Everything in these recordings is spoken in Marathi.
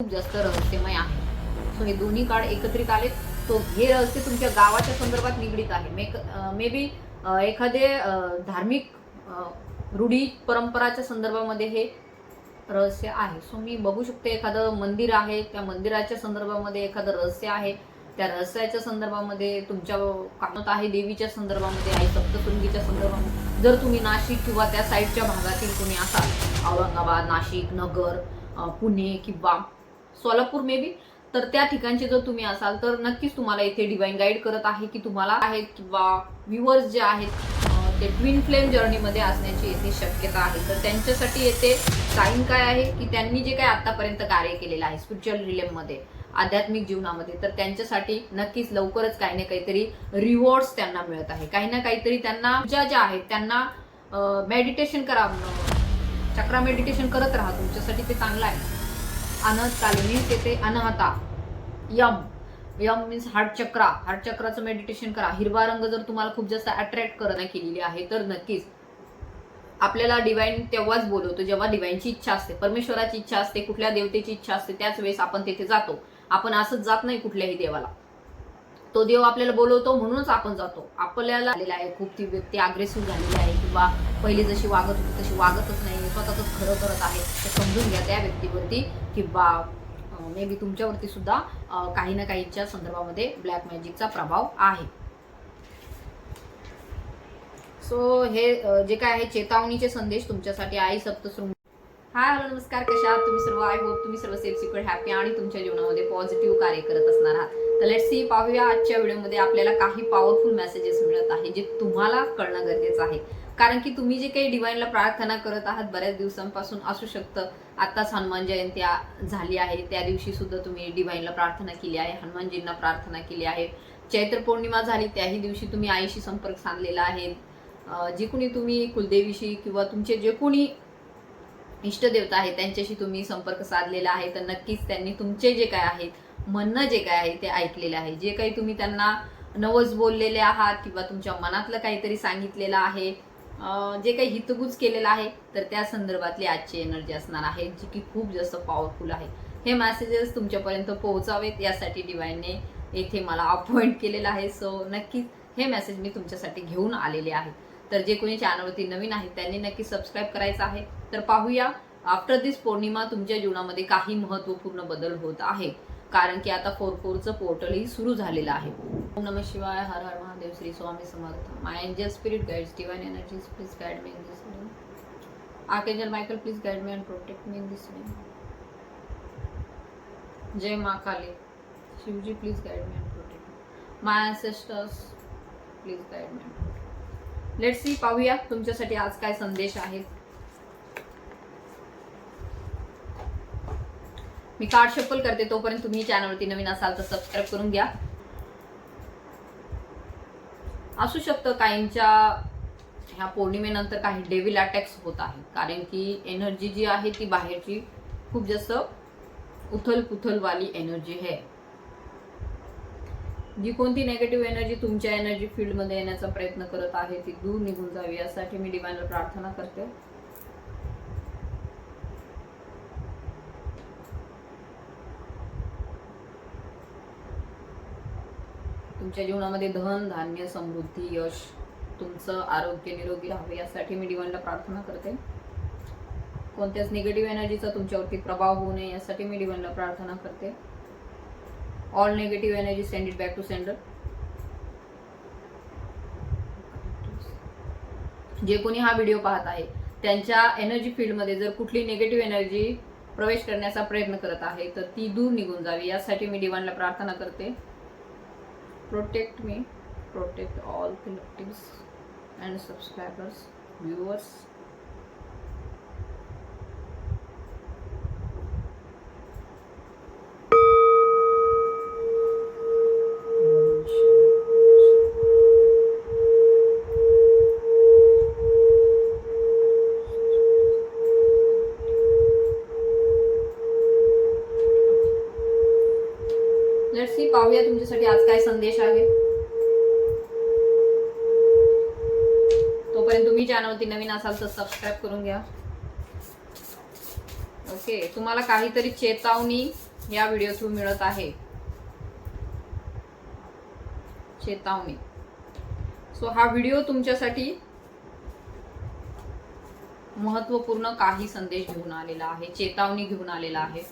खूप जास्त रहस्यमय आहे. सो हे दोन्ही कार्ड एकत्रित आले. तो हे रहस्य तुमच्या गावाच्या संदर्भात निगडीत आहे. मे बी एखादे धार्मिक रूढी परंपराच्या संदर्भामध्ये हे रहस्य आहे. सो मी बघू शकते एखादं मंदिर आहे, त्या मंदिराच्या संदर्भामध्ये एखादं रहस्य आहे. त्या रहस्याच्या संदर्भामध्ये तुमच्या कामात आहे, देवीच्या संदर्भामध्ये आई सप्तशृंगीच्या संदर्भामध्ये. जर तुम्ही नाशिक किंवा त्या साईडच्या भागातील कोणी असाल, औरंगाबाद, नाशिक, नगर, पुणे किंवा सोलापूर मे बी, तर त्या ठिकाणचे जर तुम्ही असाल तर नक्कीच तुम्हाला इथे डिवाइन गाईड करत आहे की तुम्हाला आहेत किंवा व्ह्युअर्स जे आहेत ते ट्विन फ्लेम जर्नीमध्ये असण्याची येथे शक्यता आहे. तर त्यांच्यासाठी येथे साईन काय आहे की त्यांनी जे काय आतापर्यंत कार्य केलेलं आहे स्पिरिच्युअल रिलेममध्ये, आध्यात्मिक जीवनामध्ये, तर त्यांच्यासाठी नक्कीच लवकरच काही ना काहीतरी रिवॉर्ड्स त्यांना मिळत आहे. काही ना काहीतरी त्यांना ज्या आहेत त्यांना मेडिटेशन करा, चक्रा मेडिटेशन करत राहा, तुमच्यासाठी ते चांगलं आहे. अनहत काली मीन्स येते अनहता, यम मीन्स हार्ट चक्राचं मेडिटेशन करा. हिरवा रंग जर तुम्हाला खूप जास्त अट्रॅक्ट करणं केलेली आहे तर नक्कीच आपल्याला डिवाइन तेव्हाच बोलवतो जेव्हा डिवाइनची इच्छा असते, परमेश्वराची इच्छा असते, कुठल्या देवतेची इच्छा असते, त्याच वेळेस आपण तिथे जातो. आपण असंच जात नाही कुठल्याही देवाला. तो देव आपल्याला बोलवतो म्हणूनच आपण जातो. आपल्याला आलेला आहे खूप ती व्यक्ती अग्रेसिव्ह झालेली आहे किंवा पहिली जशी वागत होती तशी वागतच नाही, स्वतःच खरं करत आहे, ते समजून घ्या त्या व्यक्तीवरती किंवा मे बी तुमच्यावरती सुद्धा काही ना काहीच्या संदर्भामध्ये ब्लॅक मॅजिकचा प्रभाव आहे. सो हे जे काय आहे चेतावणीचे संदेश तुमच्यासाठी आई सप्तशृंगी. हाय हॅलो नमस्कार, कशा आहात तुम्ही सर्व? आय होप तुम्ही सर्व सेफ सिक्युअर हॅपी आणि तुमच्या जीवनामध्ये पॉझिटिव्ह कार्य करत असणार आहात. तर लेट्स सी, पाहूया आजच्या व्हिडिओमध्ये आपल्याला काही पॉवरफुल मेसेजेस मिळत आहे जे तुम्हाला कळणं गरजेचं आहे. कारण की तुम्ही जे काही डिवाइनला प्रार्थना करत आहात बऱ्याच दिवसांपासून, असू शकतं आताच हनुमान जयंती झाली आहे त्या दिवशी सुद्धा तुम्ही डिवाइनला प्रार्थना केली आहे, हनुमानजींना प्रार्थना केली आहे. चैत्र पौर्णिमा झाली त्याही दिवशी तुम्ही आईशी संपर्क साधलेला आहे. जे कोणी तुम्ही कुलदेवीशी किंवा तुमचे जे कोणी इष्टदेवता आहे त्यांच्याशी तुम्ही संपर्क साधलेला आहे, तर नक्कीच त्यांनी तुमचे जे काय आहेत म्हणणं जे काय आहे ते ऐकलेले आहे. जे काही तुम्ही त्यांना नवस बोललेले आहात किंवा तुमच्या मनातलं काहीतरी सांगितलेलं आहे, जे काही हितगुज केलेलं आहे, तर त्या संदर्भातली आजची एनर्जी असणार आहे जी की खूप जास्त पॉवरफुल आहे. हे मेसेजेस तुमच्यापर्यंत पोहोचावेत यासाठी डिवाइनने येथे मला अपॉइंट केलेलं आहे. सो नक्कीच हे मेसेज मी तुमच्यासाठी घेऊन आलेले आहे. तर जे कोणी चॅनलवरती नवीन आहेत त्यांनी नक्की सबस्क्राईब करायचं आहे. तर पाहूया आफ्टर दिस पौर्णिमा तुमच्या जीवनामध्ये काही महत्त्वपूर्ण बदल होत आहे, कारण की आता 4/4चं पोर्टलही सुरू झालेलं आहे. ओम नमः शिवाय, हर हर Mahadev, Shri Swami Samarth. My angel spirit guides, divine energies, please guide me in this way. Archangel Michael, please guide me and protect me in this way. जय माँ Kali, Shivji, please guide me and protect me. My ancestors, please guide me and protect. Let's see, पाहूया तुमच्यासाठी आज काय संदेश आहे. मी कार्ड शफल करते, तोपर्यंत तुम्ही चॅनलवरती नवीन असाल तर सबस्क्राईब करून घ्या. असू शकतं काहींच्या ह्या पौर्णिमेनंतर काही डेव्हिल अटॅक्स होत आहे, कारण की एनर्जी जी आहे ती बाहेरची खूप जास्त उथल पुथलवाली एनर्जी आहे. जी कोणती नेगेटिव्ह एनर्जी तुमच्या एनर्जी फील्डमध्ये येण्याचा प्रयत्न करत आहे ती दूर निघून जावी यासाठी मी डिवाइनला प्रार्थना करते. तुमच्या जीवनामध्ये धन, धान्य, समृद्धी, यश, तुमचं आरोग्य निरोगी राहावे यासाठी मी डिवाइनला प्रार्थना करते. कोणत्याच निगेटिव्ह एनर्जीचा तुमच्यावरती प्रभाव होऊ नये यासाठी मी डिवाइनला प्रार्थना करते. All negative energy send it back to sender. जे कोणी हा व्हिडिओ पाहत आहे त्यांच्या एनर्जी फील्डमध्ये जर कुठली निगेटिव्ह एनर्जी प्रवेश करण्याचा प्रयत्न करत आहे तर ती दूर निघून जावी यासाठी मी डिवाइनला प्रार्थना करते. Protect me, protect all collectives and subscribers, viewers. Let's see, पाहूया तुमच्यासाठी आज काय संदेश आहे. तोपर्यंत तुम्ही चॅनलवरती नवीन असाल तर सबस्क्राईब करून घ्या. ओके, तुम्हाला काहीतरी चेतावणी या व्हिडिओ थ्रू मिळत आहे चेतावणी. सो हा व्हिडिओ तुमच्यासाठी महत्वपूर्ण काही संदेश घेऊन आलेला आहे, चेतावणी घेऊन आलेला आहे.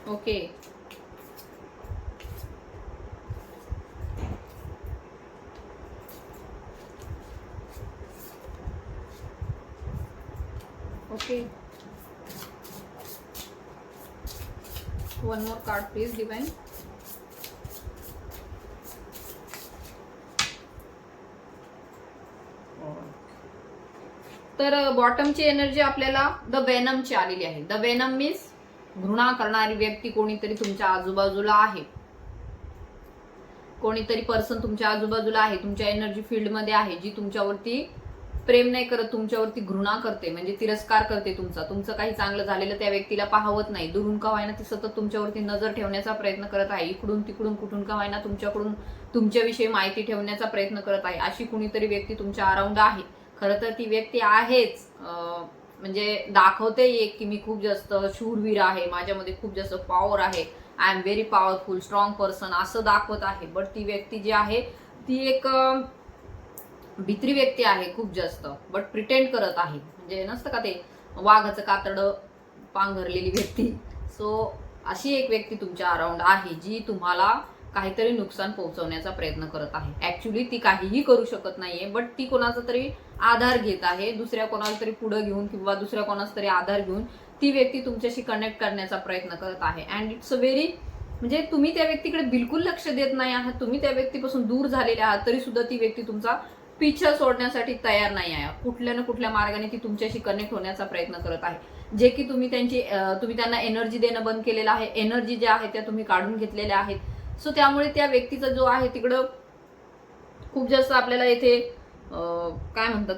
Okay, okay. One more card please divine. तर बॉटमची एनर्जी आपल्याला द वेनमची आलेली आहे. द वेनम मीन्स घृणा करणारी व्यक्ती कोणीतरी तुमच्या आजूबाजूला आहे, कोणीतरी पर्सन तुमच्या आजूबाजूला आहे, तुमच्या एनर्जी फील्ड मध्ये आहे, जी तुमच्यावरती प्रेम नाही करत, तुमच्यावरती घृणा करते, म्हणजे तिरस्कार करते तुमचं काही चांगलं झालेलं त्या व्यक्तीला पाहवत नाही. दुरून का व्हायना ती सतत तुमच्यावरती नजर ठेवण्याचा प्रयत्न करत आहे, इकडून तिकडून कुठून का व्हायना तुमच्याकडून तुमच्याविषयी माहिती ठेवण्याचा प्रयत्न करत आहे. अशी कुणीतरी व्यक्ती तुमच्या अराउंड आहे. खरं तर ती व्यक्ती आहेच, म्हणजे दाखवते एक की मी खूप जास्त शूरवीर आहे, माझ्यामध्ये खूप जास्त पॉवर आहे, I am very powerful strong person असं दाखवत आहे. बट ती व्यक्ती जी आहे ती एक भित्री व्यक्ती आहे खूप जास्त, बट प्रिटेंड करत आहे, म्हणजे नसतं का ते वाघाचं कातडं पांघरलेली व्यक्ती. सो अशी एक व्यक्ती तुमच्या अराउंड आहे जी तुम्हाला काहीतरी नुकसान पोहोचवण्याचा प्रयत्न करत आहे. ऍक्च्युली ती काहीही करू शकत नाहीये, बट ती कोणाचा तरी आधार घेत आहे, दुसऱ्या कोणाला तरी पुढे घेऊन किंवा दुसऱ्या कोणाचा तरी आधार घेऊन ती व्यक्ती तुमच्याशी कनेक्ट करण्याचा प्रयत्न करत आहे. अँड इट्स अ व्हेरी, म्हणजे तुम्ही त्या व्यक्तीकडे बिलकुल लक्ष देत नाही आहात, तुम्ही त्या व्यक्तीपासून दूर झालेले आहात, तरी सुद्धा ती व्यक्ती तुमचा पिछा सोडण्यासाठी तयार नाही आहे. कुठल्या ना कुठल्या मार्गाने ती तुमच्याशी कनेक्ट होण्याचा प्रयत्न करत आहे, जे की तुम्ही त्यांना एनर्जी देणं बंद केलेलं आहे, एनर्जी ज्या आहेत त्या तुम्ही काढून घेतलेल्या आहेत. सो त्यामुळे त्या व्यक्तीचा जो आहे तिकडं खूप जास्त आपल्याला येथे काय म्हणतात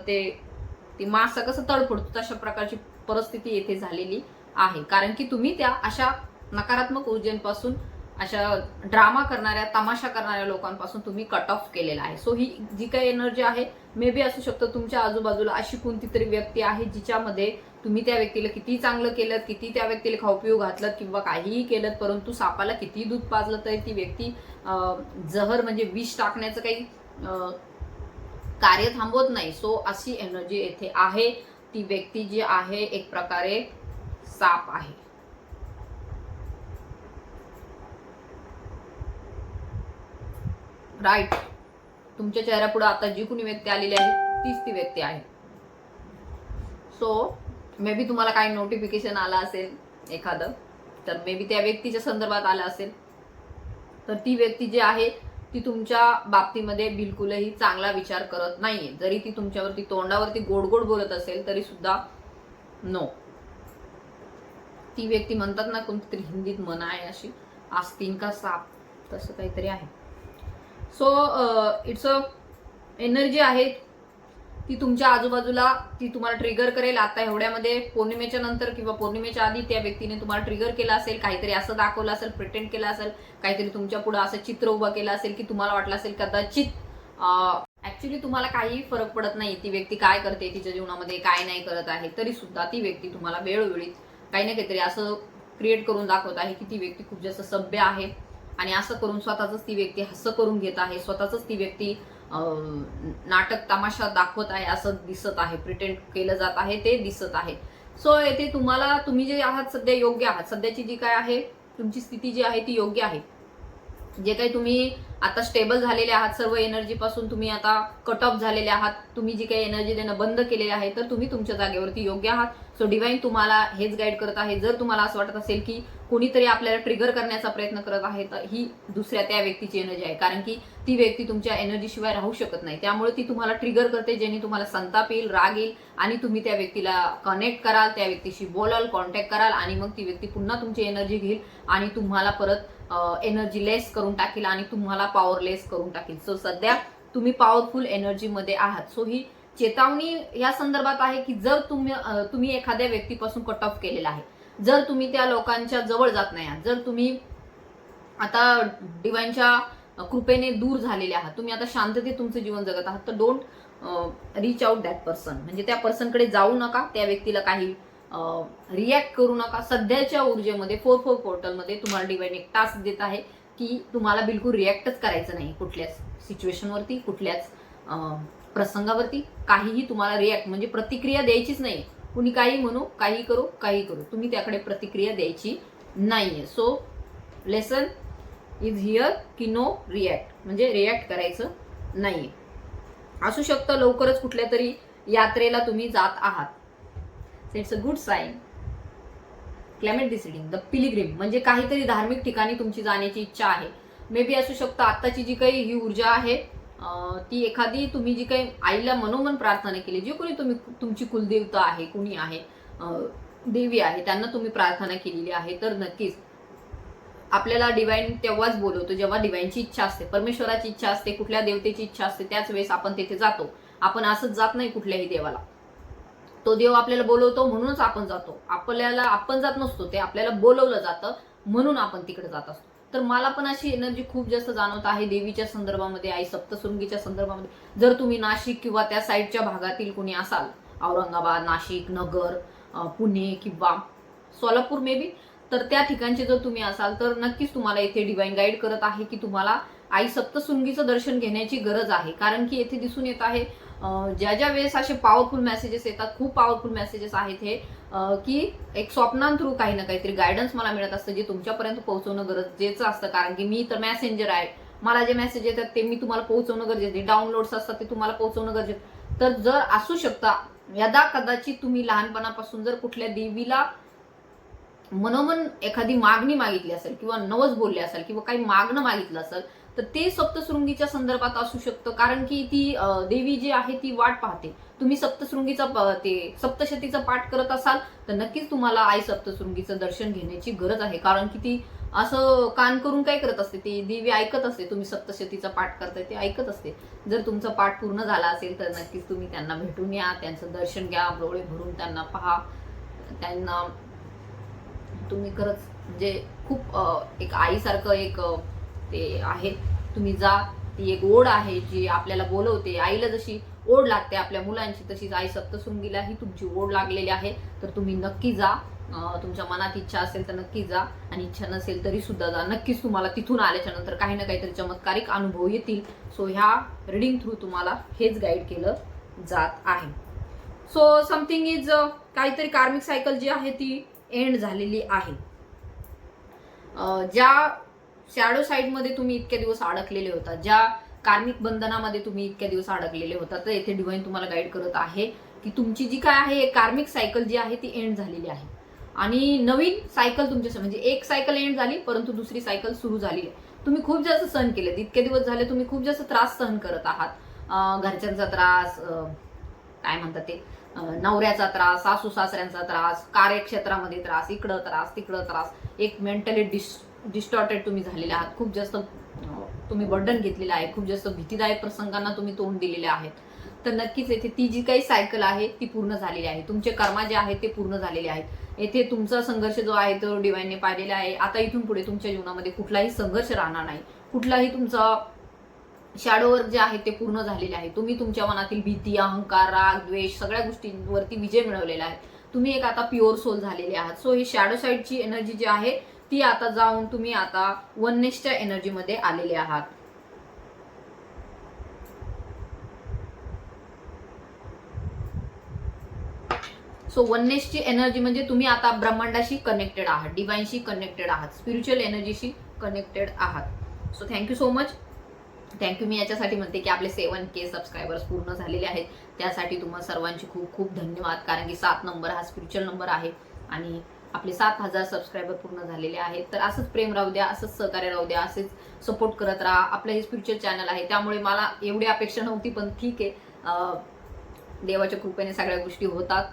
ते मासा कसं तडफडतो तशा प्रकारची परिस्थिती येथे झालेली आहे. कारण की तुम्ही त्या अशा नकारात्मक ऊर्जेपासून, अशा ड्रामा करणाऱ्या, तमाशा करणाऱ्या लोकांपासून तुम्ही कट ऑफ केलेला आहे. सो ही जी काही एनर्जी आहे मे बी असू शकतं तुमच्या आजूबाजूला अशी कोणती तरी व्यक्ती आहे जिच्यामध्ये तुम्ही त्या व्यक्तीला किती चांगलं केलं, किती त्या व्यक्तीला खाऊपिऊ घातलं किंवा काहीही केलं, परंतु सापाला किती दूध पाजलं तरी ती व्यक्ती जहर म्हणजे विष टाकण्याचं काही कार्य थांबवत नाही. सो अशी एनर्जी येथे आहे. ती व्यक्ती जी आहे एक प्रकारे साप आहे. राईट, तुमच्या चेहऱ्यापुढे आता जी कोणी व्यक्ती आलेली आहे तीच ती व्यक्ती आहे. सो मे बी तुम्हाला काही नोटिफिकेशन आला असेल एखादं, तर मे बी त्या व्यक्तीच्या संदर्भात आलं असेल, तर ती व्यक्ती जी आहे ती तुमच्या बाबतीमध्ये बिलकुलही चांगला विचार करत नाहीये. जरी ती तुमच्यावरती तोंडावरती गोड गोड बोलत असेल तरी सुद्धा नो. ती व्यक्ती म्हणतात ना कोणतीतरी हिंदीत म्हण आहे अशी, आस्तीन का साप, तसं काहीतरी आहे. सो इट्स अ एनर्जी आहे ती तुमच्या आजूबाजूला, ती तुम्हाला ट्रिगर करेल. आता एवढ्यामध्ये पौर्णिमेच्या नंतर किंवा पौर्णिमेच्या आधी त्या व्यक्तीने तुम्हाला ट्रिगर केलं असेल, काहीतरी असं दाखवलं असेल, प्रिटेंड केलं असेल, काहीतरी तुमच्या पुढे असं चित्र उभं केलं असेल की तुम्हाला वाटलं असेल कदाचित ऍक्च्युली तुम्हाला काही फरक पडत नाही ती व्यक्ती काय करते तिच्या जीवनामध्ये, काय नाही करत आहे, तरी सुद्धा ती व्यक्ती तुम्हाला वेळोवेळी काही ना काहीतरी असं क्रिएट करून दाखवत आहे की ती व्यक्ती खूप जास्त सभ्य आहे आणि असं करून स्वतःच ती व्यक्ती हसं करून घेत आहे, स्वतःच ती व्यक्ती नाटक तमाशा दाखवत आहे असं दिसत आहे, प्रिटेंड केलं जात आहे ते दिसत आहे. सो येथे तुम्ही जे आहात सध्या योग्य आहात, सध्याची जी काय आहे तुमची स्थिती जी आहे ती योग्य आहे. जे काही तुम्ही आता स्टेबल झालेले आहात, सर्व एनर्जी पासून तुम्ही आता कट ऑफ झालेले आहात, तुम्ही जी काही एनर्जी देणं बंद केलेली आहे, तर तुम्ही तुमच्या जागेवरती योग्य आहात. सो डिवाइन तुम्हाला हेच गाईड करत आहे. जर तुम्हाला असं वाटत असेल की कोणीतरी आपल्याला ट्रिगर करण्याचा प्रयत्न करत आहे, तर ही दुसऱ्या त्या व्यक्तीची एनर्जी आहे, कारण की ती व्यक्ती तुमच्या एनर्जी शिवाय राहू शकत नाही. त्यामुळे ती तुम्हाला ट्रिगर करते, ज्याने तुम्हाला संताप येईल, राग येईल आणि तुम्ही त्या व्यक्तीला कनेक्ट कराल, त्या व्यक्तीशी बोलाल, कॉन्टॅक्ट कराल आणि मग ती व्यक्ती पुन्हा तुमची एनर्जी घेईल आणि तुम्हाला परत एनर्जी लेस करून टाकेल आणि तुम्हाला पॉवरलेस करून टाकेल. सो सध्या तुम्ही पॉवरफुल एनर्जी मध्ये आहात. सो ही चेतावणी या संदर्भात आहे की जर तुम्ही एखाद्या व्यक्तीपासून कट ऑफ केलेला आहे, जर तुम्ही त्या लोकांच्या जवळ जात नाही आहात, जर तुम्ही आता डिवाइनच्या कृपेने दूर झालेले आहात, तुम्ही आता शांततेत तुमचं जीवन जगत आहात, तर don't reach out that person. म्हणजे त्या पर्सनकडे जाऊ नका, त्या व्यक्तीला काही रिॲक्ट करू नका. सध्याच्या ऊर्जेमध्ये 4-4 पोर्टलमध्ये तुम्हाला डिवाइन एक टास्क देत आहे की तुम्हाला बिलकुल रिॲक्टच करायचं नाही कुठल्याच सिच्युएशनवरती, कुठल्याच प्रसंगावरती. काहीही तुम्हाला रिॲक्ट म्हणजे प्रतिक्रिया द्यायचीच नाही. कुणी काही म्हणू, काही करू, काही करू, तुम्ही त्याकडे प्रतिक्रिया द्यायची नाहीये. सो लेसन इज हिअर की नो रिॲक्ट, म्हणजे रिॲक्ट करायचं नाहीये. असू शकतं लवकरच कुठल्या तरी यात्रेला तुम्ही जात आहात. It's a good sign. Climate deciding the pilgrim, म्हणजे काहीतरी धार्मिक ठिकाणी तुमची जाण्याची इच्छा आहे. मे बी असू शकतं आत्ताची जी काही ही ऊर्जा आहे ती एखादी तुम्ही जी काही आईला मनोमन प्रार्थना केली, जे कोणी तुम्ही तुमची कुलदेवता आहे, कुणी आहे, देवी आहे, त्यांना तुम्ही प्रार्थना केलेली आहे, तर नक्कीच आपल्याला डिवाइन तेव्हाच बोलवतो जेव्हा डिवाइनची इच्छा असते, परमेश्वराची इच्छा असते, कुठल्या देवतेची इच्छा असते, त्याच वेळेस आपण तिथे जातो. आपण असंच जात नाही कुठल्याही देवाला. तो देव आपल्याला बोलवतो म्हणूनच आपण जातो. आपण जात नसतो, ते आपल्याला बोलवलं जातं म्हणून आपण तिकडे जात असतो. तर मला पण अशी एनर्जी खूप जास्त जाणवत आहे देवीच्या संदर्भामध्ये, आई सप्तशृंगीच्या संदर्भामध्ये. जर तुम्ही नाशिक किंवा त्या साईडच्या भागातील कोणी असाल, औरंगाबाद, नाशिक, नगर, पुणे किंवा सोलापूर मे बी, तर त्या ठिकाणचे जर तुम्ही असाल तर नक्कीच तुम्हाला इथे डिवाइन गाईड करत आहे की तुम्हाला आई सप्तशृंगीचं दर्शन घेण्याची गरज आहे. कारण की येथे दिसून येत आहे ज्या ज्या वेळेस असे पॉवरफुल मेसेजेस येतात, खूप पॉवरफुल मेसेजेस आहेत हे, की एक स्वप्नां थ्रू काही ना काहीतरी गायडन्स मला मिळत असतं, जे तुमच्यापर्यंत पोहोचवणं गरजेचं असतं. कारण की मी तर मेसेंजर आहे, मला जे मेसेज येतात ते मी तुम्हाला पोहोचवणं गरजेचं आहे. डाउनलोड्स असतात ते तुम्हाला पोहोचवणं गरजेचं. तर जर असू शकता यदा कदाचित तुम्ही लहानपणापासून जर कुठल्या देवीला मनोमन एखादी मागणी मागितली असेल किंवा नवस बोलले असेल किंवा काही मागणं मागितलं असेल, तर ते सप्तशृंगीच्या संदर्भात असू शकतं. कारण की ती देवी जी आहे ती वाट पाहते. तुम्ही सप्तशृंगीचा सप्तशतीचा पाठ करत असाल तर नक्कीच तुम्हाला आई सप्तशृंगीचं दर्शन घेण्याची गरज आहे. कारण की ती असं कान करून काय करत असते, ती देवी ऐकत असते. तुम्ही सप्तशतीचा पाठ करताय ते ऐकत असते. जर तुमचा पाठ पूर्ण झाला असेल तर नक्कीच तुम्ही त्यांना भेटून या, त्यांचं दर्शन घ्या, डोळे भरून त्यांना पहा. त्यांना तुम्ही खरंच म्हणजे खूप एक आईसारखं एक ते आहे. तुम्ही जा, ती एक ओढ आहे जी आपल्याला बोलवते. आईला जशी ओढ लागते आपल्या मुलांची, तशीच आई सप्तशृंगीलाही तुमची ओढ लागलेली आहे. तर तुम्ही नक्की जा. तुमच्या मनात इच्छा असेल तर नक्की जा, आणि इच्छा नसेल तरी सुद्धा जा. नक्कीच तुम्हाला तिथून आल्याच्या नंतर काही ना काहीतरी चमत्कारिक अनुभव येतील. सो ह्या रिडिंग थ्रू तुम्हाला हेच गाईड केलं जात आहे. सो समथिंग इज काहीतरी कार्मिक सायकल जी आहे ती एंड झालेली आहे. ज्या शॅडो साईडमध्ये तुम्ही इतक्या दिवस अडकलेले होता, ज्या कार्मिक बंधनामध्ये तुम्ही इतक्या दिवस अडकलेले होता, तर येथे डिवाइन तुम्हाला गाईड करत आहे की तुमची जी काय आहे कार्मिक सायकल जी आहे ती एंड झालेली आहे, आणि नवीन सायकल तुमच्या म्हणजे एक सायकल एंड झाली परंतु दुसरी सायकल सुरू झालेली आहे. तुम्ही खूप जास्त सहन केले, इतके दिवस झाले तुम्ही खूप जास्त त्रास सहन करत आहात. घरच्यांचा त्रास, काय म्हणतात ते, नवऱ्याचा त्रास, सासू सासऱ्यांचा त्रास, कार्यक्षेत्रामध्ये त्रास, इकडं त्रास तिकडं त्रास, एक मेंटली डिस्टॉर्टेड तुम्ही झालेले आहात. खूप जास्त तुम्ही बर्डन घेतलेलं आहे, खूप जास्त भीतीदायक प्रसंगांना तुम्ही तोंड दिलेले आहेत. तर नक्कीच येथे ती जी काही सायकल आहे ती पूर्ण झालेली आहे. तुमचे कर्मा जे आहेत ते पूर्ण झालेले आहेत. येथे तुमचा संघर्ष जो आहे तो डिवाइनने पाहिलेला आहे. आता इथून पुढे तुमच्या जीवनामध्ये कुठलाही संघर्ष राहणार नाही, कुठलाही तुमचा शॅडोवर जे आहे ते पूर्ण झालेले आहे. तुम्ही तुमच्या मनातील भीती, अहंकार, राग, द्वेष सगळ्या गोष्टींवरती विजय मिळवलेला आहे. तुम्ही एक आता प्युअर सोल झालेले आहात. सो ही शॅडो साईडची एनर्जी जी आहे ती आता जाऊन तुम्ही आता वननेसच्या एनर्जीमध्ये आलेले आहात. सो वननेसची एनर्जी म्हणजे तुम्ही आता ब्रह्मांडाशी कनेक्टेड आहात, डिवाइनशी कनेक्टेड आहात, स्पिरिच्युअल एनर्जीशी कनेक्टेड आहात. So thank you so much. Thank you. मी याच्यासाठी म्हणते की आपले 7K सबस्क्रायबर्स पूर्ण झालेले आहेत. त्यासाठी तुम्हाला सर्वांची खूप खूप धन्यवाद. कारण की 7 नंबर हा स्पिरिच्युअल नंबर आहे आणि आपले 7000 सबस्क्रायबर पूर्ण झालेले आहेत. तर असंच प्रेम राहू द्या, असंच सहकार्य राहू द्या, असेच सपोर्ट करत राहा. आपलं हे स्पिरिच्युअल चॅनल आहे त्यामुळे मला एवढी अपेक्षा नव्हती, पण ठीक आहे, देवाच्या कृपेने सगळ्या गोष्टी होतात.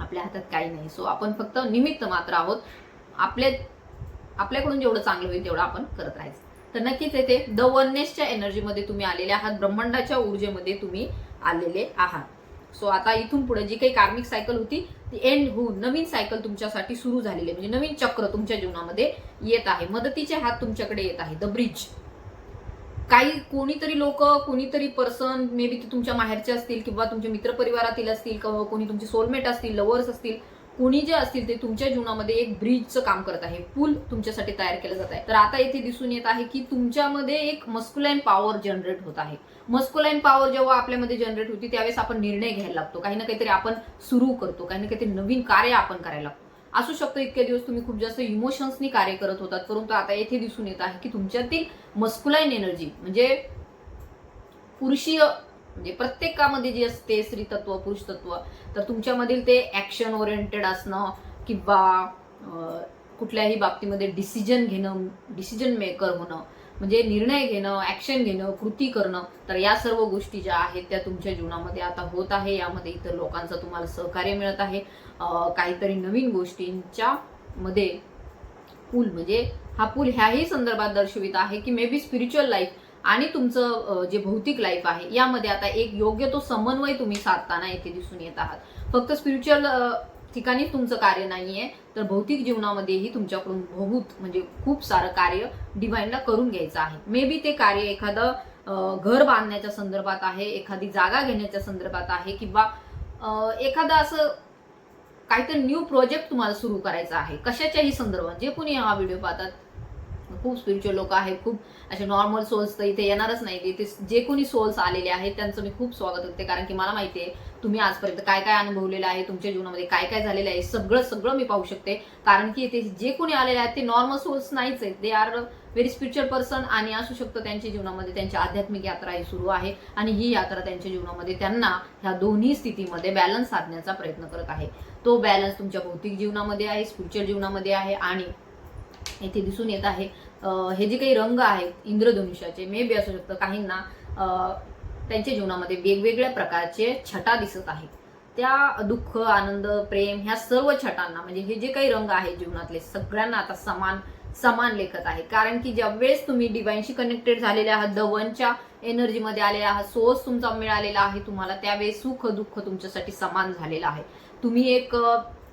आपल्या हातात काही नाही. सो आपण फक्त निमित्त मात्र आहोत. आपल्याकडून जेवढं चांगलं होईल तेवढं आपण करत राहायचं. तर नक्कीच येथे द वननेसच्या एनर्जीमध्ये तुम्ही आलेले आहात, ब्रह्मांडाच्या ऊर्जेमध्ये तुम्ही आलेले आहात. सो आता इथून पुढे जी काही कार्मिक सायकल होती ती एंड होऊन नवीन सायकल तुमच्यासाठी सुरू झालेली आहे, म्हणजे नवीन चक्र तुमच्या जीवनामध्ये येत आहे. मदतीचे हात तुमच्याकडे येत आहे. The bridge. काही कोणीतरी लोक, कोणीतरी पर्सन, मे बी ते तुमच्या माहेरचे असतील किंवा तुमच्या मित्रपरिवारातील असतील किंवा कोणी तुमचे सोलमेट असतील, लवर्स असतील, कोणी जे असतील ते तुमच्या जीवनामध्ये एक ब्रिजचं काम करत आहे, पूल तुमच्यासाठी तयार केलं जात आहे. तर आता इथे दिसून येत आहे की तुमच्यामध्ये एक मस्क्युलाइन पॉवर जनरेट होत आहे. मस्क्युलाइन पॉवर जेव्हा आपल्यामध्ये जनरेट होती त्यावेळेस आपण निर्णय घ्यायला लागतो, काही ना काहीतरी आपण सुरू करतो, काही ना काहीतरी नवीन कार्य आपण करायला लागतो. असू शकतं इतके दिवस तुम्ही खूप जास्त इमोशन्सनी कार्य करत होतात, परंतु आता येथे दिसून येत आहे की तुमच्यातील मस्क्युलाइन एनर्जी म्हणजे पुरुषीय, म्हणजे प्रत्येकामध्ये जे असते स्त्री तत्व, पुरुष तत्व, तर तुमच्यामधील ते ऍक्शन ओरिएंटेड असणं किंवा कुठल्याही बाबतीमध्ये डिसिजन घेणं, डिसिजन मेकर होणं, म्हणजे निर्णय घेणं, ऍक्शन घेणं, कृती करणं, तर या सर्व गोष्टी ज्या आहेत त्या तुमच्या जीवनामध्ये आता होत आहे. यामध्ये इतर लोकांचं तुम्हाला सहकार्य मिळत आहे. काहीतरी नवीन गोष्टींच्या मध्ये पूल, म्हणजे हा पूल ह्याही संदर्भात दर्शवित आहे की मे बी स्पिरिच्युअल लाईफ आणि तुमचं जे भौतिक लाईफ आहे यामध्ये आता एक योग्य तो समन्वय तुम्ही साधताना येथे दिसून येत आहात. फक्त स्पिरिच्युअल ठिकाणी तुमचं कार्य नाहीये, तर भौतिक जीवनामध्येही तुमच्याकडून बहुत म्हणजे खूप सारं कार्य डिव्हाइनला करून घ्यायचं आहे. मे बी ते कार्य एखादं घर बांधण्याच्या संदर्भात आहे, एखादी जागा घेण्याच्या संदर्भात आहे, किंवा एखादा असं काहीतरी न्यू प्रोजेक्ट तुम्हाला सुरू करायचा आहे. कशाच्याही संदर्भात जे कोणी हा व्हिडिओ पाहतात, खूप स्पिरिच्युअल लोक आहेत, खूप असे नॉर्मल सोल्स तर इथे येणारच नाही. इथे जे कोणी सोल्स आलेले आहेत त्यांचं मी खूप स्वागत करते, कारण की मला माहिती आहे तुम्ही आजपर्यंत काय काय अनुभवलेलं आहे, तुमच्या जीवनामध्ये काय काय झालेलं आहे, सगळं मी पाहू शकते. कारण की इथे जे कोणी आलेले आहेत ते नॉर्मल सोल्स नाहीच आहेत, they are very spiritual person, आणि असू शकतं त्यांच्या जीवनामध्ये त्यांची आध्यात्मिक यात्रा ही सुरू आहे, आणि ही यात्रा त्यांच्या जीवनामध्ये त्यांना ह्या दोन्ही स्थितीमध्ये बॅलन्स साधण्याचा प्रयत्न करत आहे. तो बॅलन्स तुमच्या भौतिक जीवनामध्ये आहे, स्पिरिच्युअल जीवनामध्ये आहे, आणि इथे दिसून येत आहे हे जे काही रंग आहेत इंद्रधनुष्याचे, मे बी असू शकतं काहींना त्यांच्या जीवनामध्ये वेगवेगळ्या प्रकारचे छटा दिसत आहेत. त्या दुःख, आनंद, प्रेम ह्या सर्व छटांना, म्हणजे हे जे काही रंग आहेत जीवनातले सगळ्यांना आता समान लेखत आहे. कारण की ज्यावेळेस तुम्ही डिवाइनशी कनेक्टेड झालेले आहात, द वनच्या एनर्जीमध्ये आलेले आहात, सोर्स तुमचा मिळालेला आहे तुम्हाला, त्यावेळेस सुख दुःख तुमच्यासाठी समान झालेलं आहे. तुम्ही एक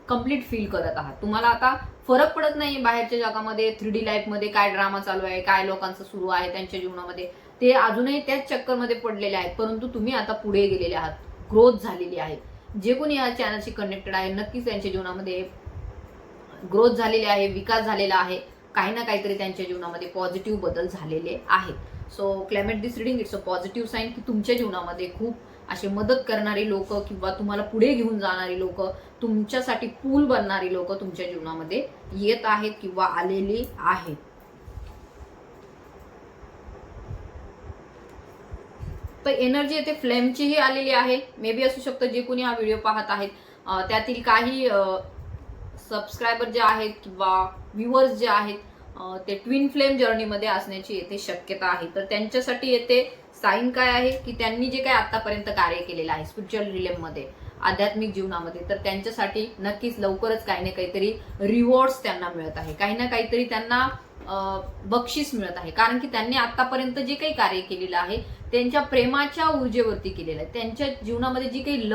कम्प्लीट फील करत आहात. तुम्हाला आता फरक पडत नाही बाहेरच्या जगामध्ये, 3D लाईफमध्ये काय ड्रामा चालू आहे, काय लोकांचं सुरू आहे त्यांच्या जीवनामध्ये, ते अजूनही त्याच चक्करमध्ये पडलेले आहेत. परंतु तुम्ही आता पुढे गेलेले आहात, ग्रोथ झालेली आहे. जे कोणी या चॅनलशी कनेक्टेड आहे नक्कीच त्यांच्या जीवनामध्ये ग्रोथ झालेली आहे, विकास झालेला आहे, काही ना काहीतरी त्यांच्या जीवनामध्ये पॉझिटिव्ह बदल झालेले आहेत. So climate this reading it's a positive sign की तुमच्या जीवनामध्ये खूप असे मदत करणारी लोक किंवा तुम्हाला पुढे घेऊन जाणारी लोक, तुमच्यासाठी पूल बनणारी लोक तुमच्या जीवनामध्ये येत आहेत किंवा आलेली आहेत. तर एनर्जी येते फ्लेमचीही आलेली आहे. मे बी असू शकतं जे कोणी हा व्हिडिओ पाहत आहेत त्यातील काही सबस्क्रायबर जे आहेत किंवा व्ह्युअर्स जे आहेत ते ट्विन फ्लेम जर्नीमध्ये असण्याची येथे शक्यता आहे. तर त्यांच्यासाठी येथे साईन काय आहे की त्यांनी जे काही आतापर्यंत कार्य केलेलं आहे स्पिरिच्युअल रिलेममध्ये, आध्यात्मिक जीवनामध्ये, तर त्यांच्यासाठी नक्कीच लवकरच काही ना काहीतरी रिवॉर्ड्स त्यांना मिळत आहे, काही ना काहीतरी त्यांना बक्षीस मिळत आहे. कारण की त्यांनी आतापर्यंत जे काही कार्य केलेलं आहे त्यांच्या प्रेमाच्या ऊर्जेवरती केलेलं आहे. त्यांच्या जीवनामध्ये जी काही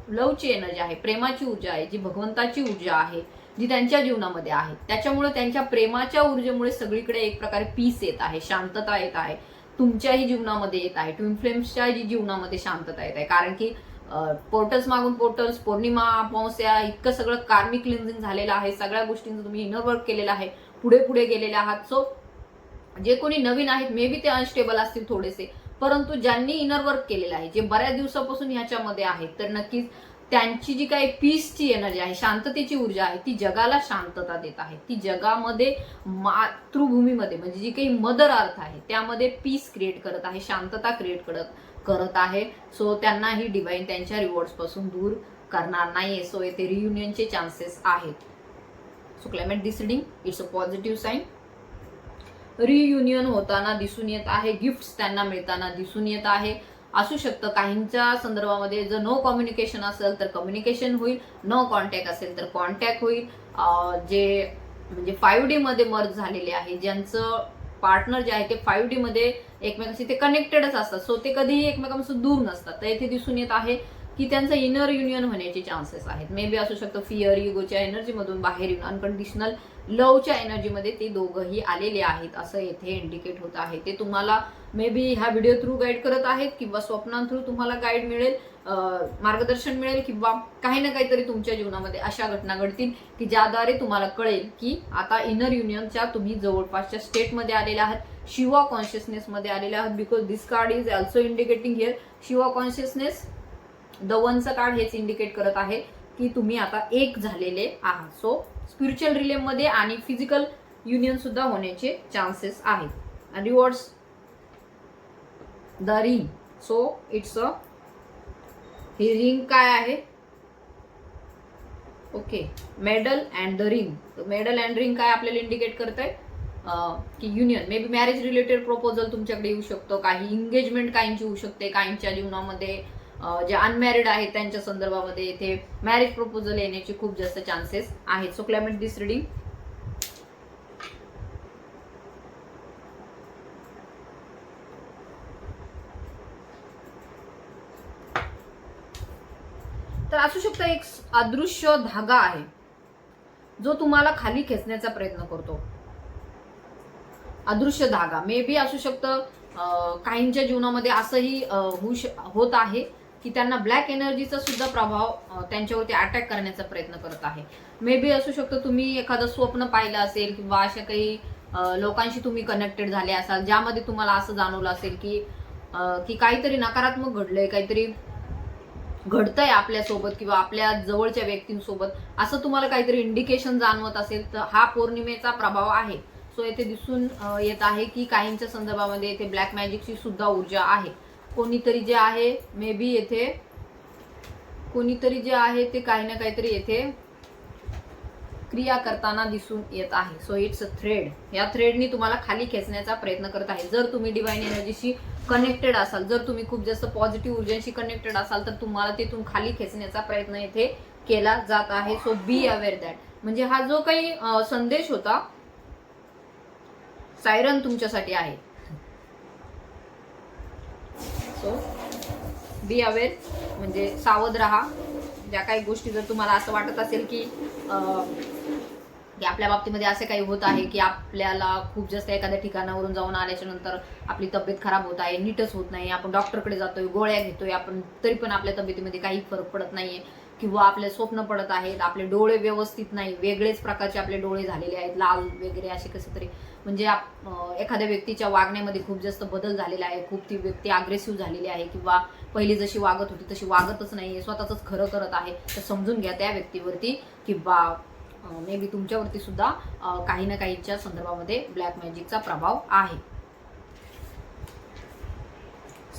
लवची एनर्जी आहे, प्रेमाची ऊर्जा आहे, जी भगवंताची ऊर्जा आहे, जी त्यांच्या जीवनामध्ये आहे, त्याच्यामुळे त्यांच्या प्रेमाच्या ऊर्जेमुळे सगळीकडे एक प्रकारे पीस येत आहे, शांतता येत आहे. तुमच्याही जीवनामध्ये येत आहे, ट्विन फ्लेम्सच्या जीवनामध्ये शांतता येत आहे. कारण की पोर्टल्स मागून पोर्टल्स, पौर्णिमा, अमावस्या, इतकं सगळं कार्मिक क्लिन्झिंग झालेलं आहे, सगळ्या गोष्टींचं तुम्ही इनर वर्क केलेलं आहे, पुढे गेलेले आहात. सो जे कोणी नवीन आहेत मे बी ते अनस्टेबल असतील थोडेसे, परंतु ज्यांनी इनर वर्क केलेलं आहे, जे बऱ्याच दिवसापासून ह्याच्यामध्ये आहेत, तर नक्कीच त्यांची जी काही पीसची एनर्जी आहे, शांततेची ऊर्जा आहे, ती जगाला शांतता देत आहे. ती जगामध्ये मातृभूमीमध्ये म्हणजे जी काही मदर अर्थ आहे त्यामध्ये पीस क्रिएट करत आहे, शांतता क्रिएट करत आहे. सो त्यांना ही डिवाइन त्यांच्या रिवॉर्ड्स पासून दूर करणार नाहीये. सो येथे रियुनियनचे चान्सेस आहेत. So climate this reading it's a positive sign. Reunion होताना दिसून येत आहे, गिफ्ट्स त्यांना मिळताना दिसून येत आहे. असू शकतं काहींच्या संदर्भामध्ये जर नो कम्युनिकेशन असेल तर कम्युनिकेशन होईल, नो कॉन्टॅक्ट असेल तर कॉन्टॅक्ट होईल. जे म्हणजे 5D मध्ये मर्ज झालेले आहे, ज्यांचं पार्टनर जे आहे ते 5D मध्ये एकमेकांशी ते कनेक्टेडच असतात, सो ते कधीही एकमेकांपासून दूर नसतात. तर इथे दिसून येत आहे की त्यांचं इनर युनियन होण्याचे चान्सेस आहेत. मे बी असू शकतं फिअर इगोच्या एनर्जीमधून बाहेर येऊन अनकंडिशनल लवच्या एनर्जीमध्ये ते दोघंही आलेले आहेत असं येथे इंडिकेट होत आहे. ते तुम्हाला मे बी ह्या व्हिडिओ थ्रू गाईड करत आहेत किंवा स्वप्नां थ्रू तुम्हाला गाईड मिळेल, मार्गदर्शन मिळेल, किंवा काही ना काहीतरी तुमच्या जीवनामध्ये अशा घटना घडतील की ज्याद्वारे तुम्हाला कळेल की आता इनर युनियनच्या तुम्ही जवळपासच्या स्टेटमध्ये आलेल्या आहात, शिवा कॉन्शियसनेसमध्ये आलेल्या आहात. Because this card is also indicating here Shiva consciousness. The वनचं कार्ड हेच इंडिकेट करत आहे की तुम्ही आता एक झालेले आहात. सो स्पिरिच्युअल रिलेममध्ये आणि फिजिकल युनियन सुद्धा होण्याचे चान्सेस आहेत. आणि rewards the ring. So it's a, he ring काय आहे? Okay, medal and the ring. Medal and ring काय आपल्याला इंडिकेट करत आहे की union. May be marriage related proposal तुमच्याकडे येऊ शकतो, काही एंगेजमेंट काहींची होऊ शकते, काहींच्या जीवनामध्ये जे अनमॅरिड आहेत त्यांच्या संदर्भामध्ये इथे मॅरेज प्रपोजल येण्याचे खूप जास्त चान्सेस आहेत. So climate this reading. तर असू शकतं एक अदृश्य धागा आहे जो तुम्हाला खाली खेचण्याचा प्रयत्न करतो. अदृश्य धागा मे बी असू शकतं. काहींच्या जीवनामध्ये असंही होत आहे की त्यांना ब्लॅक एनर्जीचा सुद्धा प्रभाव त्यांच्यावरती अटॅक करण्याचा प्रयत्न करत आहे. मे बी असू शकतं तुम्ही एखादं स्वप्न पाहिलं असेल किंवा अशा काही लोकांशी तुम्ही कनेक्टेड झाले असाल ज्यामध्ये तुम्हाला असं जाणवलं असेल की काहीतरी नकारात्मक घडलंय, काहीतरी घडतंय आपल्यासोबत किंवा आपल्या जवळच्या व्यक्तींसोबत, असं तुम्हाला काहीतरी इंडिकेशन जाणवत असेल तर हा पौर्णिमेचा प्रभाव आहे. सो येथे दिसून येत आहे की काहींच्या संदर्भामध्ये येथे ब्लॅक मॅजिकची सुद्धा ऊर्जा आहे. कोणीतरी जे आहे मे बी येथे कोणीतरी जे आहे ते काही ना काहीतरी येथे क्रिया करताना दिसून येत आहे. So it's a thread. या थ्रेडनी तुम्हाला खाली खेचण्याचा प्रयत्न करत आहे. जर तुम्ही डिवाइन एनर्जीशी कनेक्टेड असाल, जर तुम्ही खूप जास्त पॉझिटिव्ह ऊर्जांशी कनेक्टेड असाल तर तुम्हाला तिथून खाली खेचण्याचा प्रयत्न येथे केला जात आहे. So be aware that. म्हणजे हा जो काही संदेश होता सायरन तुमच्यासाठी आहे. सो बी अवेअर म्हणजे सावध राहा. ज्या काही गोष्टी जर तुम्हाला असं वाटत असेल की आपल्या बाबतीमध्ये असे काही होत आहे की आपल्याला खूप जास्त एखाद्या ठिकाणावरून जाऊन आल्याच्या नंतर आपली तब्येत खराब होत आहे, नीटच होत नाही, आपण डॉक्टरकडे जातोय, गोळ्या घेतोय आपण, तरी पण आपल्या तब्येतीमध्ये काही फरक पडत नाहीये, किंवा आपले स्वप्न पडत आहेत, आपले डोळे व्यवस्थित नाही, वेगळेच प्रकारचे आपले डोळे झालेले आहेत, लाल वगैरे असे कसे तरी, म्हणजे एखाद्या व्यक्तीच्या वागण्यामध्ये खूप जास्त बदल झालेला आहे, खूप ती व्यक्ती अग्रेसिव्ह झालेली आहे किंवा पहिली जशी वागत होती तशी वागतच नाहीये, स्वतःच खरं करत आहे, तर समजून घ्या त्या व्यक्तीवरती किंवा मे बी तुमच्यावरती सुद्धा काही ना काहीच्या संदर्भामध्ये ब्लॅक मॅजिकचा प्रभाव आहे.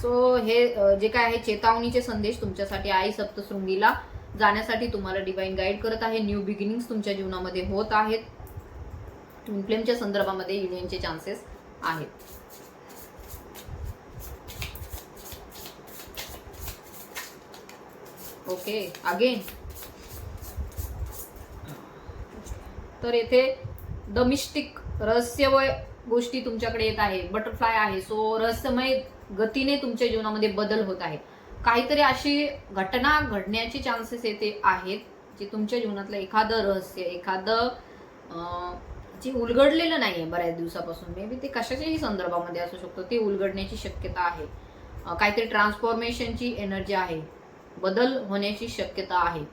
सो हे जे काय आहे चेतावणीचे संदेश तुमच्यासाठी आई सप्तशृंगीला जाण्यासाठी तुम्हाला डिवाइन गाईड करत आहे. न्यू बिगिनिंग्स तुमच्या जीवनामध्ये होत आहेत. ट्विन फ्लेमच्या संदर्भामध्ये युनियनचे चान्सेस आहेत. ओके, अगेन तर येथे द मिस्टिक रहस्यमय गोष्टी तुमच्याकडे येत आहे. बटरफ्लाय आहे. सो रहस्यमय गतीने तुमच्या जीवनामध्ये बदल होत आहे. काहीतरी अशी घटना घडण्याचे चान्सेस येते आहेत जे तुमच्या जीवनातलं एखादं रहस्य, एखादं जे उलगडलेलं नाहीये बऱ्याच दिवसापासून, मे बी ते कशाच्याही संदर्भामध्ये असू शकतं, ते उलगडण्याची शक्यता आहे. काहीतरी ट्रान्सफॉर्मेशनची एनर्जी आहे, बदल होण्याची शक्यता आहे.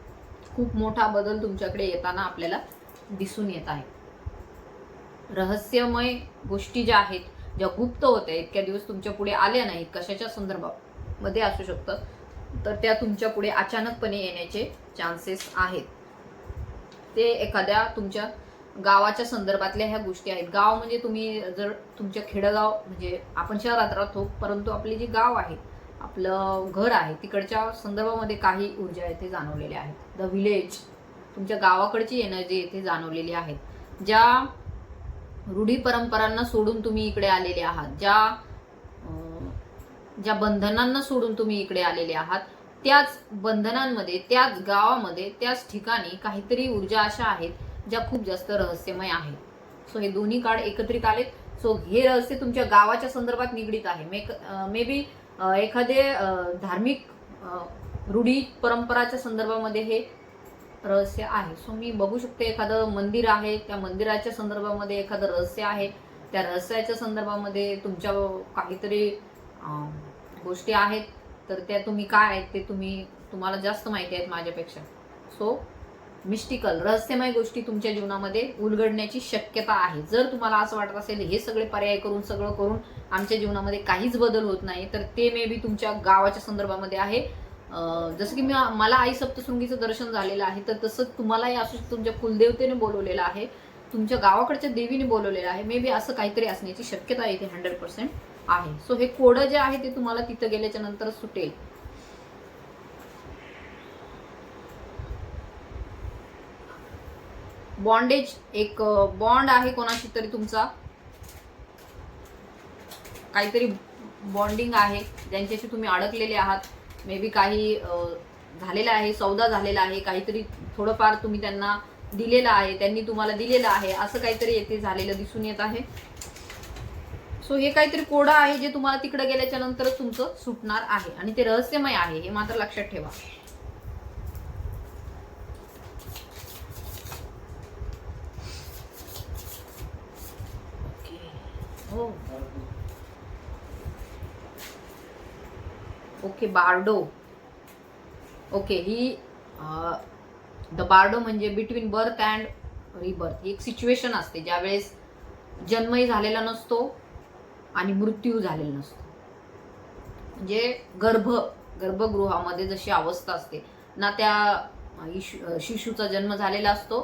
खूप मोठा बदल तुमच्याकडे येताना आपल्याला दिसून येत आहे. रहस्यमय गोष्टी ज्या आहेत, ज्या गुप्त होत्या, इतक्या दिवस तुमच्या पुढे आल्या नाहीत, कशाच्या संदर्भामध्ये असू शकतं, तर त्या तुमच्या पुढे अचानकपणे येण्याचे चान्सेस आहेत. ते एखाद्या तुमच्या गावाच्या संदर्भातल्या ह्या गोष्टी आहेत. गाव म्हणजे तुम्ही जर तुमच्या खेडगाव, म्हणजे आपण शहरात राहतो परंतु आपले जे गाव आहे, आपलं घर आहे, तिकडच्या संदर्भामध्ये काही ऊर्जा येथे जाणवलेल्या आहेत. द विलेज, तुमच्या गावाकडची एनर्जी येथे जाणवलेली आहे. ज्या रूढी परंपरांना सोडून तुम्ही इकडे आलेले आहात, ज्या बंधनांना सोडून तुम्ही इकडे आलेले आहात, त्याच बंधनांमध्ये, त्याच गावामध्ये, त्याच ठिकाणी काहीतरी ऊर्जा अशा आहेत ज्या खूप जास्त रहस्यमय आहेत. सो हे दोन्ही कार्ड एकत्रित आलेत. सो हे रहस्य तुमच्या गावाच्या संदर्भात निगडीत आहे. मे बी एखादे धार्मिक रूढी परंपराच्या संदर्भामध्ये हे रहस्य आहे. सो मी बघू शकते एखादं मंदिर आहे, त्या मंदिराच्या संदर्भामध्ये एखादं रहस्य आहे, त्या रहस्याच्या संदर्भामध्ये तुमच्या काहीतरी गोष्टी आहेत, तर त्या तुम्ही काय आहेत ते तुम्हाला जास्त माहिती आहेत माझ्यापेक्षा. सो मिस्टिकल रहस्यमय गोष्टी तुमच्या जीवनामध्ये उलगडण्याची शक्यता आहे. जर तुम्हाला असं वाटत असेल हे सगळे पर्याय करून सगळं करून आमच्या जीवनामध्ये काहीच बदल होत नाही, तर ते मे बी तुमच्या गावाच्या संदर्भामध्ये आहे. जसं की मला आई सप्तशृंगीचं दर्शन झालेलं आहे, तर तसं तुम्हालाही असू शकतं. तुमच्या कुलदेवतेने बोलवलेलं आहे, तुमच्या गावाकडच्या देवीने बोलवलेलं आहे. मे बी असं काहीतरी असण्याची शक्यता इथे 100% आहे. सो हे कोडं जे आहे ते तुम्हाला तिथं गेल्याच्या नंतर सुटेल. बॉन्डेज, एक बॉन्ड आहे कोणाशी तरी तुमचा, काहीतरी बॉन्डिंग आहे ज्यांच्याशी तुम्ही अडकलेले आहात. मे बी काही झालेलं आहे, सौदा झालेला आहे, काहीतरी थोडंफार तुम्ही त्यांना दिलेलं आहे, त्यांनी तुम्हाला दिलेलं आहे, असं काहीतरी येथे झालेलं दिसून येत आहे. सो हे काहीतरी कोडं आहे जे तुम्हाला तिकडे गेल्याच्या नंतरच तुमचं सुटणार आहे आणि ते रहस्यमय आहे, हे मात्र लक्षात ठेवा. हो okay, Bardo. Okay, he the बार्डो म्हणजे बिटवीन बर्थ अँड रिबर्थ. एक सिच्युएशन असते ज्यावेळेस जन्मही झालेला नसतो आणि मृत्यू झालेला नसतो. म्हणजे गर्भगृहामध्ये जशी अवस्था असते ना, त्या शिशूचा जन्म झालेला असतो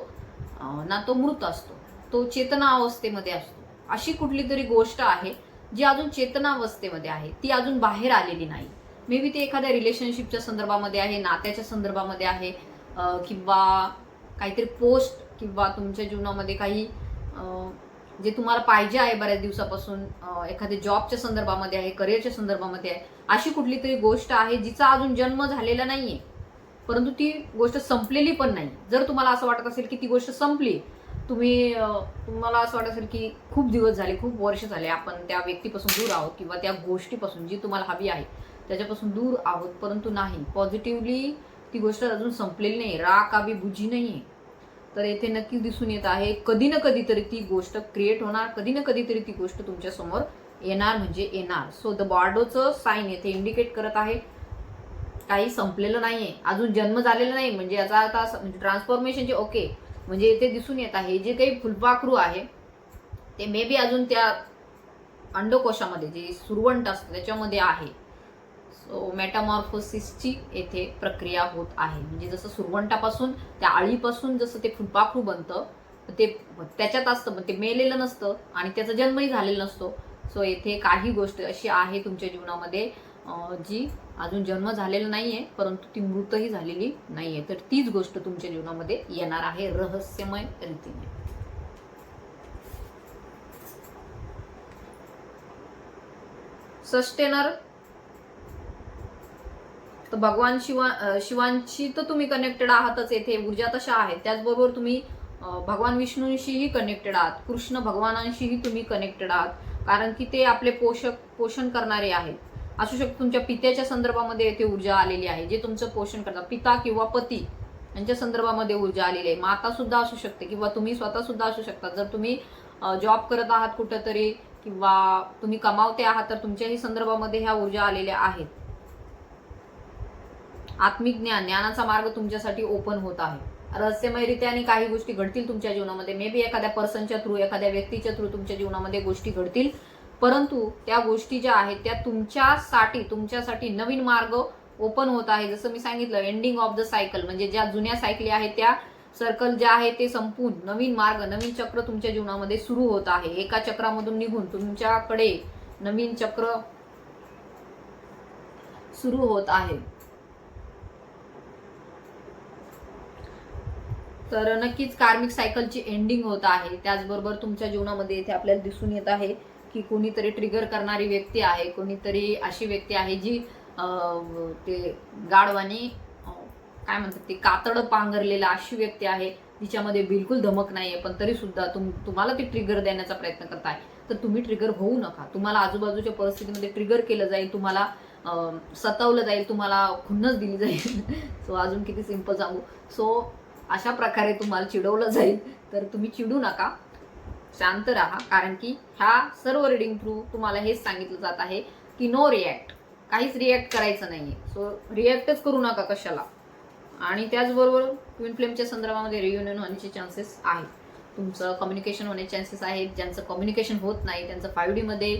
ना तो मृत असतो, तो चेतना अवस्थेमध्ये असतो. अशी कुठली तरी गोष्ट आहे जी अजून चेतनावस्थेमध्ये आहे, ती अजून बाहेर आलेली नाही. मे बी ते एखाद्या रिलेशनशिपच्या संदर्भामध्ये आहे, नात्याच्या संदर्भामध्ये आहे, किंवा काहीतरी पोस्ट, किंवा तुमच्या जीवनामध्ये काही जे तुम्हाला पाहिजे आहे बऱ्याच दिवसापासून, एखाद्या जॉबच्या संदर्भामध्ये आहे, करिअरच्या संदर्भामध्ये आहे. अशी कुठली तरी गोष्ट आहे जिचा अजून जन्म झालेला नाहीये, परंतु ती गोष्ट संपलेली पण नाही. जर तुम्हाला असं वाटत असेल की ती गोष्ट संपली, तुम्हाला असं वाटत असेल की खूप दिवस झाले, खूप वर्ष झाले आपण त्या व्यक्तीपासून दूर आहोत, किंवा त्या गोष्टीपासून जी तुम्हाला हवी आहे त्याच्यापासून दूर आहोत, परंतु नाही, पॉझिटिव्हली ती गोष्ट अजून संपलेली नाही, राख अभी बुझी नाहीये, तर येथे नक्कीच दिसून येत आहे कधी ना कधीतरी ती गोष्ट क्रिएट होणार, कधी ना कधीतरी ती गोष्ट तुमच्या समोर येणार म्हणजे येणार. सो द बार्डोचं साईन येथे इंडिकेट करत आहे काही संपलेलं नाहीये, अजून जन्म झालेला नाही. म्हणजे याचा अर्थ असा, म्हणजे ट्रान्सफॉर्मेशनचे ओके, म्हणजे येथे दिसून येत आहे जे काही फुलपाखरू आहे ते मे बी अजून त्या अंडकोशामध्ये जे सुरवंट असतं त्याच्यामध्ये आहे. सो मेटामॉर्फोसिसची येथे प्रक्रिया होत आहे. म्हणजे जसं सुरवंटापासून, त्या आळीपासून जसं ते फुलपाखरू बनतं, ते त्याच्यात असतं, पण ते मेलेलं नसतं आणि त्याचा जन्मही झालेला नसतो. सो येथे काही गोष्ट अशी आहे तुमच्या जीवनामध्ये जी अजून जन्म झालेला नाहीये, परंतु ती मृतही झालेली नाहीये, तर तीच गोष्ट तुमच्या जीवनामध्ये येणार आहे रहस्यमय रीतीने. सस्टेनर, तर भगवान शिवांशी तर तुम्ही कनेक्टेड आहातच, येथे ऊर्जा तशा आहेत. त्याचबरोबर तुम्ही भगवान विष्णूंशीही कनेक्टेड आहात, कृष्ण भगवानांशीही तुम्ही कनेक्टेड आहात, कारण की ते आपले पोषण करणारे आहेत. असू शकतं तुमच्या पित्याच्या संदर्भामध्ये येथे ऊर्जा आलेली आहे, जे तुमचं पोषण करतात, पिता किंवा पती यांच्या संदर्भामध्ये ऊर्जा आलेली आहे. माता सुद्धा असू शकते, किंवा तुम्ही स्वतः सुद्धा असू शकता. जर तुम्ही जॉब करत आहात कुठंतरी, किंवा तुम्ही कमावते आहात, तर तुमच्याही संदर्भामध्ये ह्या ऊर्जा आलेल्या आहेत. आत्मिक ज्ञानाचा मार्ग तुमच्यासाठी ओपन होत आहे. रहस्यमयरित्या आणि काही गोष्टी घडतील तुमच्या जीवनामध्ये. मे बी एखाद्या पर्सनच्या थ्रू, एखाद्या व्यक्तीच्या थ्रू तुमच्या जीवनामध्ये गोष्टी घडतील, परंतु त्या गोष्टी ज्या आहेत त्या तुमच्यासाठी नवीन मार्ग ओपन होत आहे. जसं मी सांगितलं, एंडिंग ऑफ द सायकल, म्हणजे ज्या जुन्या सायकली आहेत त्या सर्कल ज्या आहे ते संपून नवीन मार्ग, नवीन चक्र तुमच्या जीवनामध्ये सुरू होत आहे. एका चक्रामधून निघून तुमच्याकडे नवीन चक्र सुरू होत आहे. तर नक्कीच कार्मिक सायकलची एंडिंग होत आहे. त्याचबरोबर तुमच्या जीवनामध्ये इथे आपल्याला दिसून येत आहे की कोणीतरी ट्रिगर करणारी व्यक्ती आहे, कोणीतरी अशी व्यक्ती आहे जी ते गाढवाने काय म्हणतात ते कातडं पांघरलेला अशी व्यक्ती आहे, तिच्यामध्ये बिलकुल धमक नाहीये, पण तरी सुद्धा तुम्हाला ते ट्रिगर देण्याचा प्रयत्न करताय. तर तुम्ही ट्रिगर होऊ नका. तुम्हाला आजूबाजूच्या परिस्थितीमध्ये ट्रिगर केलं जाईल, तुम्हाला सतावलं जाईल, तुम्हाला खुन्नस दिली जाईल. सो अजून किती सिंपल सांगू. सो अशा प्रकारे तुम्हाला चिडवलं जाईल. तर तुम्ही चिडू नका, शांत राहा. कारण की ह्या सर्व रिडिंग थ्रू तुम्हाला हेच सांगितलं जात आहे की नो रिॲक्ट, काहीच रिॲक्ट करायचं नाहीये. सो रिॲक्टच करू नका कशाला. आणि त्याचबरोबर ट्विन फ्लेमच्या संदर्भामध्ये रियुनियन होण्याचे चान्सेस आहेत. तुमचं कम्युनिकेशन होण्याचे चान्सेस आहेत. ज्यांचं कम्युनिकेशन होत नाही त्यांचं 5D मध्ये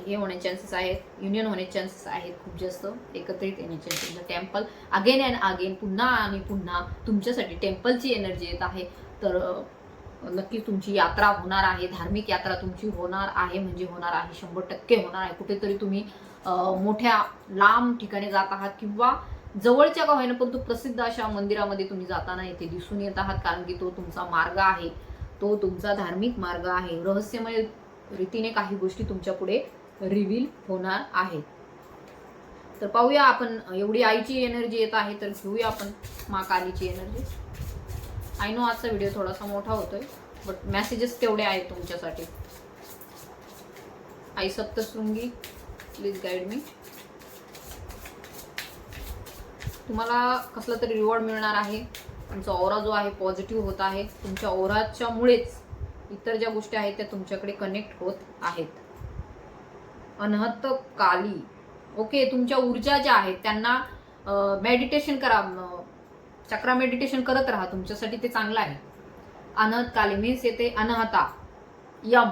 हे होण्याचे चान्सेस आहेत, युनियन होण्याचे चान्सेस आहेत खूप जास्त, एकत्रित येण्याचे. तुमचं टेम्पल अगेन अँड अगेन, पुन्हा आणि पुन्हा तुमच्यासाठी टेम्पलची एनर्जी येत आहे. तर नक्की तुमची यात्रा होणार आहे, धार्मिक यात्रा तुमची होणार आहे, म्हणजे होणार आहे, 100% होणार आहे. कुठेतरी तुम्ही मोठ्या लांब ठिकाणी जात आहात किंवा जवळच्या का होईना परंतु प्रसिद्ध अशा मंदिरामध्ये तुम्ही जाताना इथे दिसून येत आहात. कारण की तो तुमचा मार्ग आहे, तो तुमचा धार्मिक मार्ग आहे. रहस्यमय रीतीने काही गोष्टी तुमच्या पुढे रिव्हील होणार आहेत. तर पाहूया आपण, एवढी आईची एनर्जी येत आहे तर घेऊया आपण माँ कालीची एनर्जी. आय नो आजचा व्हिडिओ थोडासा मोठा होतोय, बट मेसेजेस तेवढे आहेत तुमच्यासाठी. आई सप्तशृंगी प्लीज गाईड मी. तुम्हाला कसला तरी रिवॉर्ड मिळणार आहे. तुमचा ओरा जो आहे पॉझिटिव्ह होत आहे. तुमच्या ओराच्या मुळेच इतर ज्या गोष्टी आहेत त्या तुमच्याकडे कनेक्ट होत आहेत. अनहत काली, ओके. तुमच्या ऊर्जा ज्या आहेत त्यांना मेडिटेशन करा, चक्रा मेडिटेशन करत राहा, तुमच्यासाठी ते चांगलं आहे. अनहत काली मीन्स येते अनहता, यम.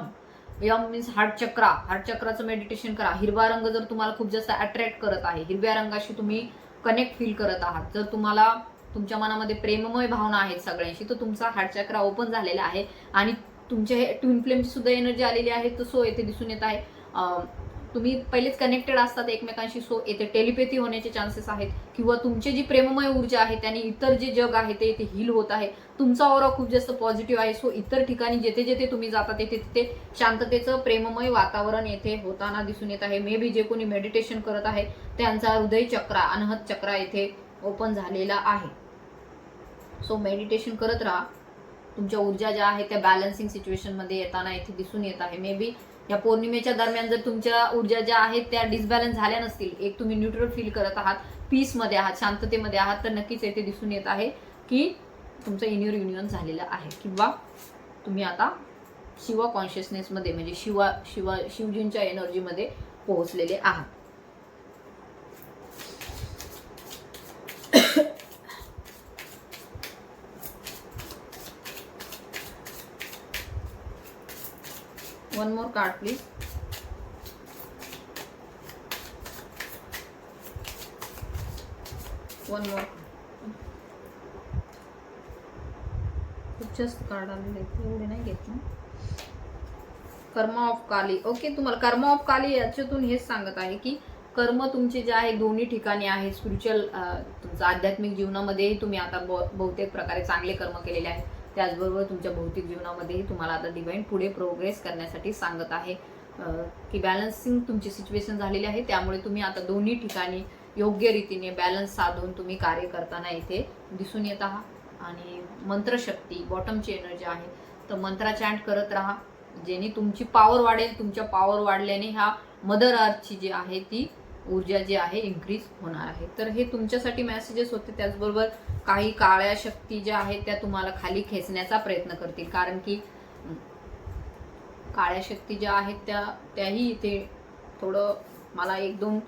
यम मीन्स हार्ट चक्रा, हार्ट चक्राचं मेडिटेशन करा. हिरवा रंग जर तुम्हाला खूप जास्त अट्रॅक्ट करत आहे, हिरव्या रंगाशी तुम्ही कनेक्ट फील करत आहात, जर तुम्हाला तुमच्या मनामध्ये प्रेममय भावना आहेत सगळ्यांशी, तर तुमचा हार्ट चक्रा ओपन झालेला आहे आणि तुमचे हे ट्विन फ्लेमची सुद्धा एनर्जी आलेली आहे. तर सो येथे दिसून येत आहे तुम्ही पहिलेच कनेक्टेड असतात एकमेकांशी. सो येथे टेलिपॅथी होण्याचे चान्सेस आहेत किंवा तुमची जी प्रेममय ऊर्जा आहे त्याने इतर जे जग आहे ते इथे हील होत आहे. तुमचा ऑरा खूप जास्त पॉझिटिव्ह आहे. सो इतर ठिकाणी जेथे जेथे तुम्ही जाता तेथे तिथे शांततेचं प्रेममय वातावरण येथे होताना दिसून येत आहे. मे बी जे कोणी मेडिटेशन करत आहे त्यांचा हृदय चक्रा, अनहत चक्रा येथे ओपन झालेला आहे. सो मेडिटेशन करत राहा. तुमच्या ऊर्जा ज्या आहेत त्या बॅलन्सिंग सिच्युएशनमध्ये येताना येथे दिसून येत आहे. मे बी या पौर्णिमेच्या दरम्यान जर तुमच्या ऊर्जा ज्या आहेत त्या डिसबॅलन्स झाल्या नसतील, एक तुम्ही न्यूट्रल फील करत आहात, पीसमध्ये आहात, शांततेमध्ये आहात, तर नक्कीच येथे दिसून येत आहे की तुमचं इनर युनियन झालेलं आहे किंवा तुम्ही आता शिव कॉन्शियसनेसमध्ये म्हणजे शिवजींच्या एनर्जीमध्ये पोहोचलेले आहात. One more card, please. One more. खूप जास्त कार्ड आलेले आहेत, एवढे नाही घेत ना. कर्म ऑफ काली, ओके. तुम्हाला कर्म ऑफ काली याच्यातून हेच सांगत आहे की कर्म तुमचे जे आहे दोन्ही ठिकाणी आहे. स्पिरिच्युअल तुमच्या आध्यात्मिक जीवनामध्येही तुम्ही आता बहुतेक प्रकारे चांगले कर्म केलेले आहेत. त्याचबरोबर तुमच्या भौतिक जीवनामध्येही तुम्हाला आता डिवाइन पुढे प्रोग्रेस करण्यासाठी सांगत आहे की बॅलन्सिंग तुमची सिच्युएशन झालेली आहे. त्यामुळे तुम्ही आता दोन्ही ठिकाणी योग्य रीतीने बॅलन्स साधून तुम्ही कार्य करताना इथे दिसून येत आहात. आणि मंत्रशक्ती, बॉटमची एनर्जी आहे, तर मंत्रा चॅन्ट करत राहा, जेणे तुमची पॉवर वाढेल. तुमच्या पॉवर वाढल्याने ह्या मदर अर्थची जी आहे ती ऊर्जा जी आहे इन्क्रीज होणार आहे. तर हे तुमच्यासाठी मेसेजेस होते. त्याचबरोबर काही काळ्या शक्ती ज्या आहेत त्या तुम्हाला खाली खेचण्याचा प्रयत्न करतील. कारण की काळ्या शक्ती ज्या आहेत त्याही इथे थोडं मला 1-2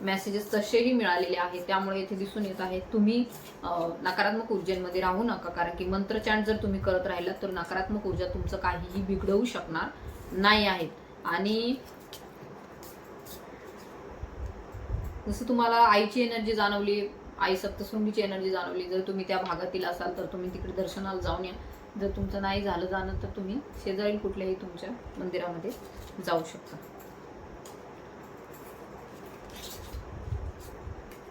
मेसेजेस तसेही मिळालेले आहेत. त्यामुळे इथे दिसून येत आहे तुम्ही नकारात्मक ऊर्जेमध्ये राहू नका. कारण की मंत्र चॅन्ट जर तुम्ही करत राहिलात तर नकारात्मक ऊर्जा तुमचं काहीही बिघडवू शकणार नाही आहेत. आणि जसं तुम्हाला आईची एनर्जी जाणवली, आई सप्तशृंगीची एनर्जी जाणवली, जर तुम्ही त्या भागातील असाल तर तुम्ही तिकडे दर्शनाला जाऊन या. जर तुमचं नाही झालं जाणं तर तुम्ही शेजारील कुठल्याही तुमच्या मंदिरामध्ये जाऊ शकता.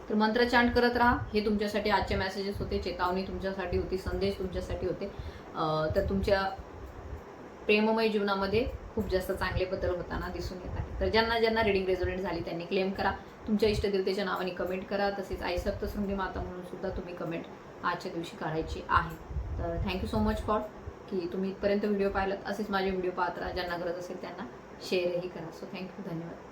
तर मंत्र चांट करत राहा. हे तुमच्यासाठी आजचे मेसेजेस होते, चेतावणी तुमच्यासाठी होती, संदेश तुमच्यासाठी होते. तर तुमच्या प्रेममय जीवनामध्ये खूप जास्त चांगले बदल होताना दिसून येत आहे. तर ज्यांना ज्यांना रिडिंग रेझोनेट झाली त्यांनी क्लेम करा, तुमच्या इष्टदेवतेच्या नावाने कमेंट करा. तसेच आई सप्तशृंगी माता म्हणून सुद्धा तुम्ही कमेंट आजच्या दिवशी काढायची आहे. तर थँक्यू सो मच फॉर की तुम्ही इथपर्यंत व्हिडिओ पाहिलात. असेच माझे व्हिडिओ पाहत राहा. ज्यांना गरज असेल त्यांना शेअरही करा. सो थँक्यू, धन्यवाद.